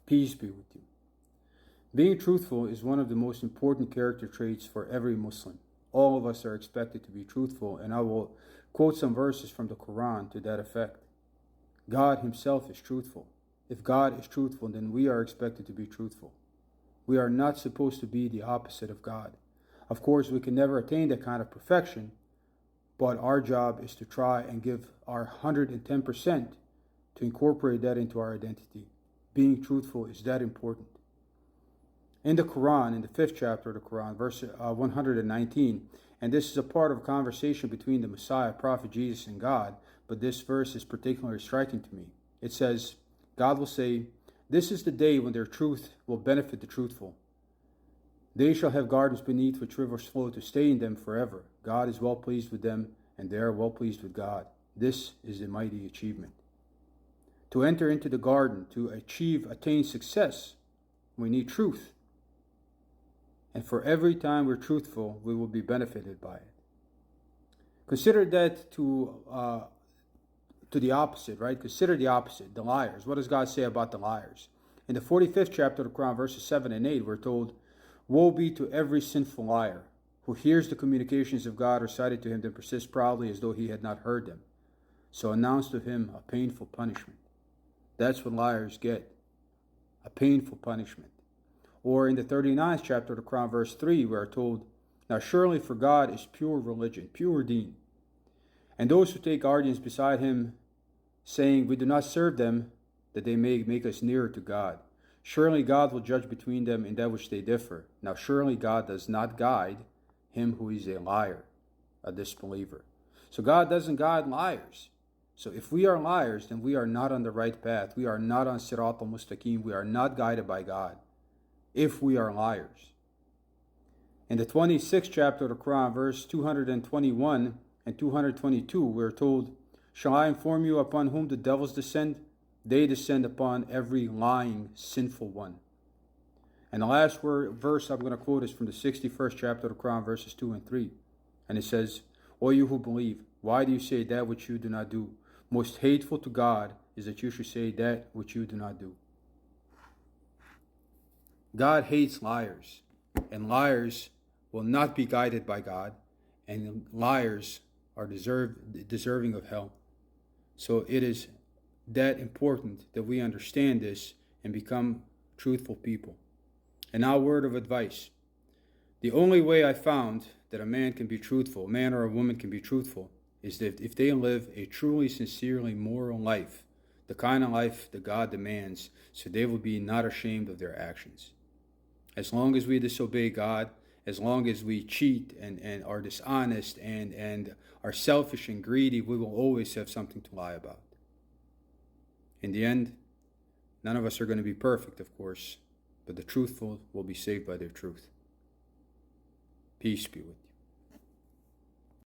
Peace be with you. Being truthful is one of the most important character traits for every Muslim. All of us are expected to be truthful, and I will quote some verses from the Quran to that effect. God himself is truthful. If God is truthful, then we are expected to be truthful. We are not supposed to be the opposite of God. Of course, we can never attain that kind of perfection, but our job is to try and give our 110% to incorporate that into our identity. Being truthful is that important. In the Quran, in the 5th chapter of the Quran, verse 119, and this is a part of a conversation between the Messiah, Prophet Jesus, and God, but this verse is particularly striking to me. It says, God will say, "This is the day when their truth will benefit the truthful. They shall have gardens beneath which rivers flow to stay in them forever. God is well pleased with them, and they are well pleased with God. This is a mighty achievement." To enter into the garden, to attain success, we need truth. And for every time we're truthful, we will be benefited by it. Consider that to the opposite, right? Consider the opposite, the liars. What does God say about the liars? In the 45th chapter of the Quran, verses 7 and 8, we're told, "Woe be to every sinful liar who hears the communications of God recited to him, then persists proudly as though he had not heard them. So announce to him a painful punishment." That's what liars get, a painful punishment. Or in the 39th chapter of the Quran, verse 3, we are told, "Now surely for God is pure religion, pure deen. And those who take guardians beside him, saying, we do not serve them, that they may make us nearer to God. Surely God will judge between them in that which they differ. Now surely God does not guide him who is a liar, a disbeliever." So God doesn't guide liars. So if we are liars, then we are not on the right path. We are not on Sirat al-Mustaqim. We are not guided by God if we are liars. In the 26th chapter of the Quran, verse 221 and 222, we are told, "Shall I inform you upon whom the devils descend? They descend upon every lying, sinful one." And the last verse I'm going to quote is from the 61st chapter of the Quran, verses 2 and 3. And it says, "O you who believe, why do you say that which you do not do? Most hateful to God is that you should say that which you do not do." God hates liars, and liars will not be guided by God, and liars are deserving of hell. So it is that important that we understand this and become truthful people. And now, a word of advice. The only way I found that a man can be truthful, a man or a woman can be truthful, is that if they live a truly, sincerely moral life, the kind of life that God demands, so they will be not ashamed of their actions. As long as we disobey God, as long as we cheat and are dishonest and are selfish and greedy, we will always have something to lie about. In the end, none of us are going to be perfect, of course, but the truthful will be saved by their truth. Peace be with you.